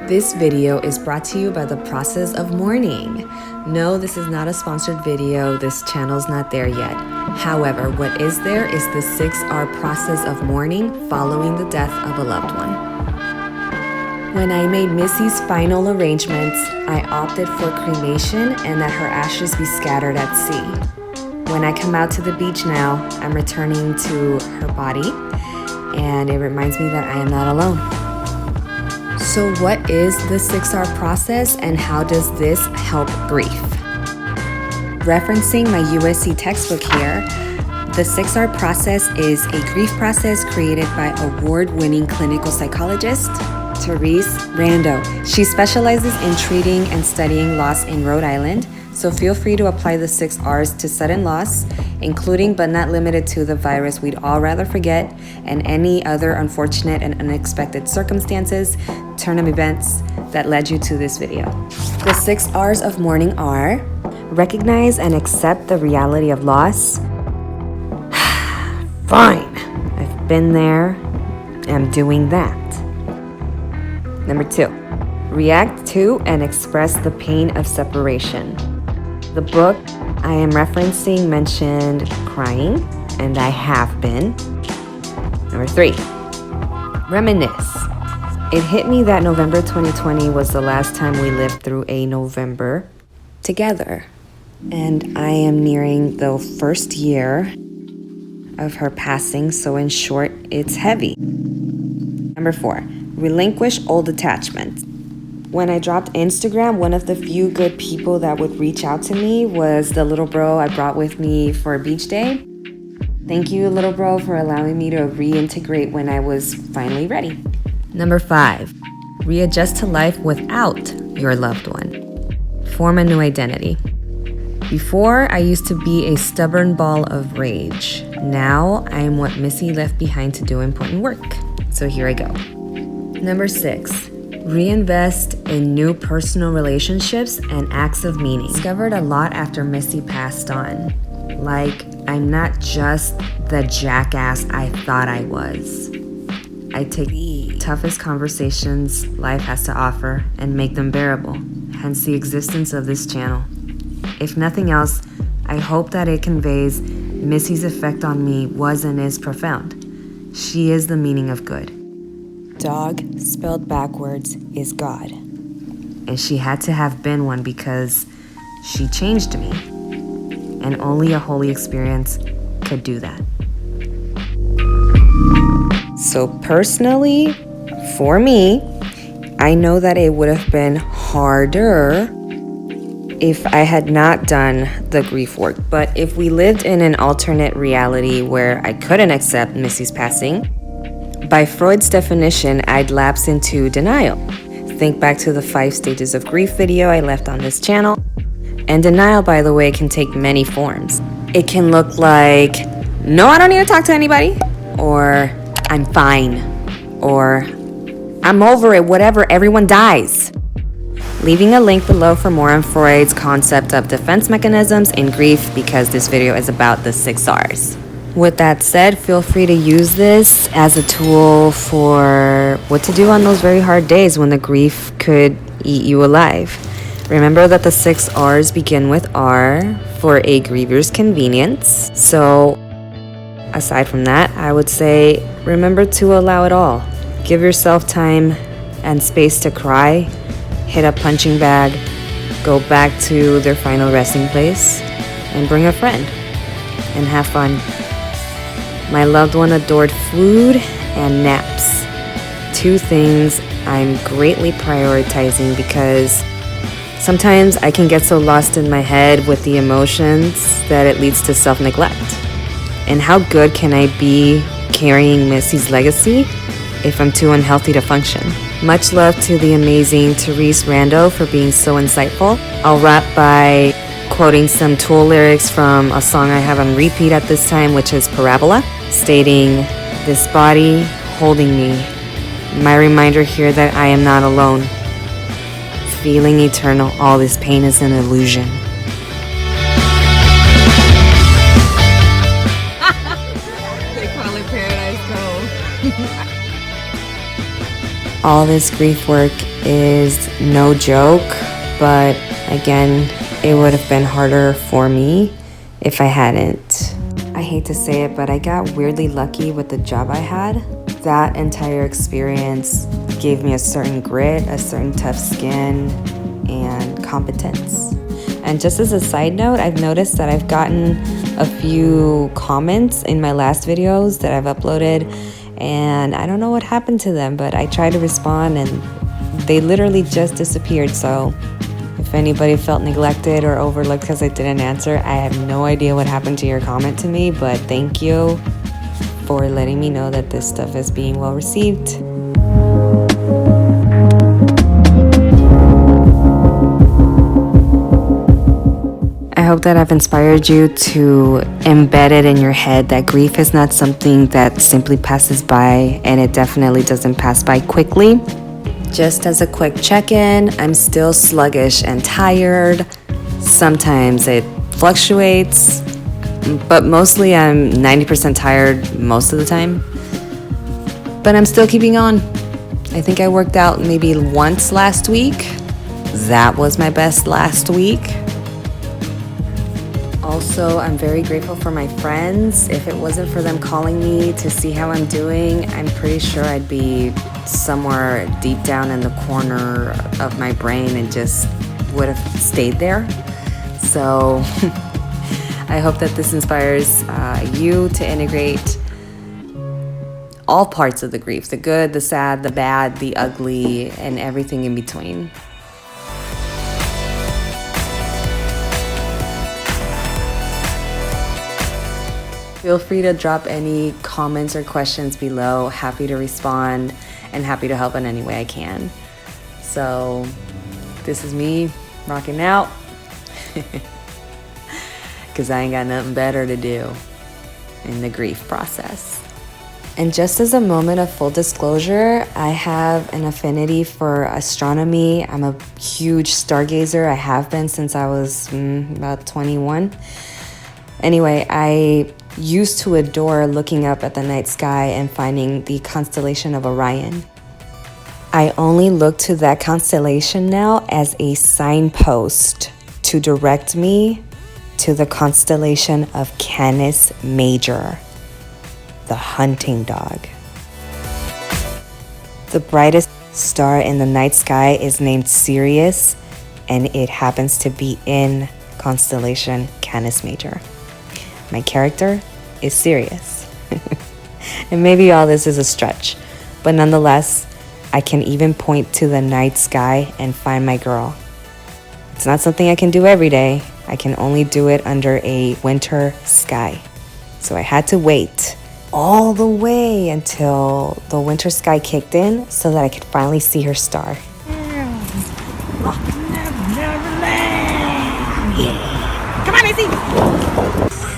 This video is brought to you by the Process of Mourning. No, this is not a sponsored video. This channel's not there yet. However, what is there is the 6R Process of Mourning following the death of a loved one. When I made Missy's final arrangements, I opted for cremation and that her ashes be scattered at sea. When I come out to the beach now, I'm returning to her body, and it reminds me that I am not alone. So what is the 6R process and how does this help grief? Referencing my USC textbook here, the 6R process is a grief process created by award-winning clinical psychologist Therese Rando. She specializes in treating and studying loss in Rhode Island, so feel free to apply the 6 Rs to sudden loss, including but not limited to the virus we'd all rather forget and any other unfortunate and unexpected circumstances, turn of events that led you to this video. The 6 Rs of mourning are: recognize and accept the reality of loss. Fine, I've been there, I'm doing that. Number 2, react to and express the pain of separation. The book I am referencing mentioned crying, and I have been. Number 3, reminisce. It hit me that November 2020 was the last time we lived through a November together, and I am nearing the first year of her passing, so in short, it's heavy. Number 4, relinquish old attachments. When I dropped Instagram, one of the few good people that would reach out to me was the little bro I brought with me for beach day. Thank you, little bro, for allowing me to reintegrate when I was finally ready. Number 5, readjust to life without your loved one. Form a new identity. Before, I used to be a stubborn ball of rage. Now, I am what Missy left behind to do important work. So here I go. Number 6, reinvest in new personal relationships and acts of meaning. Discovered a lot after Missy passed on. Like, I'm not just the jackass I thought I was. I take the toughest conversations life has to offer and make them bearable, hence the existence of this channel. If nothing else, I hope that it conveys Missy's effect on me was and is profound. She is the meaning of good. Dog, spelled backwards, is God. And she had to have been one because she changed me. And only a holy experience could do that. So personally, for me, I know that it would have been harder if I had not done the grief work. But if we lived in an alternate reality where I couldn't accept Missy's passing, by Freud's definition, I'd lapse into denial. Think back to the 5 stages of grief video I left on this channel. And denial, by the way, can take many forms. It can look like, no, I don't need to talk to anybody, or I'm fine, or I'm over it, whatever, everyone dies. Leaving a link below for more on Freud's concept of defense mechanisms in grief, because this video is about the 6 Rs. With that said, feel free to use this as a tool for what to do on those very hard days when the grief could eat you alive. Remember that the 6 Rs begin with R for a griever's convenience. So aside from that, I would say remember to allow it all. Give yourself time and space to cry, hit a punching bag, go back to their final resting place, and bring a friend and have fun. My loved one adored food and naps. 2 things I'm greatly prioritizing because sometimes I can get so lost in my head with the emotions that it leads to self-neglect. And how good can I be carrying Missy's legacy if I'm too unhealthy to function? Much love to the amazing Therese Rando for being so insightful. I'll wrap by quoting some Tool lyrics from a song I have on repeat at this time, which is Parabola, stating, "This body holding me, my reminder here that I am not alone. Feeling eternal, all this pain is an illusion." They call it Paradise Cove. All this grief work is no joke, but again, it would have been harder for me if I hadn't. I hate to say it, but I got weirdly lucky with the job I had. That entire experience gave me a certain grit, a certain tough skin, and competence. And just as a side note, I've noticed that I've gotten a few comments in my last videos that I've uploaded, and I don't know what happened to them, but I tried to respond and they literally just disappeared. So if anybody felt neglected or overlooked because I didn't answer, I have no idea what happened to your comment to me, but thank you for letting me know that this stuff is being well received. I hope that I've inspired you to embed it in your head that grief is not something that simply passes by, and it definitely doesn't pass by quickly. Just as a quick check-in, I'm still sluggish and tired. Sometimes it fluctuates, but mostly I'm 90% tired most of the time. But I'm still keeping on. I think I worked out maybe once last week. That was my best last week. Also, I'm very grateful for my friends. If it wasn't for them calling me to see how I'm doing, I'm pretty sure I'd be somewhere deep down in the corner of my brain and just would have stayed there. So I hope that this inspires you to integrate all parts of the grief, the good, the sad, the bad, the ugly, and everything in between. Feel free to drop any comments or questions below. Happy to respond and happy to help in any way I can. So this is me rocking out because I ain't got nothing better to do in the grief process. And just as a moment of full disclosure, I have an affinity for astronomy. I'm a huge stargazer. I have been since I was about 21. Anyway, I used to adore looking up at the night sky and finding the constellation of Orion. I only look to that constellation now as a signpost to direct me to the constellation of Canis Major, the hunting dog. The brightest star in the night sky is named Sirius, and it happens to be in constellation Canis Major. My character is Sirius. And maybe all this is a stretch, but nonetheless, I can even point to the night sky and find my girl. It's not something I can do every day. I can only do it under a winter sky. So I had to wait all the way until the winter sky kicked in so that I could finally see her star. Come on, Izzy!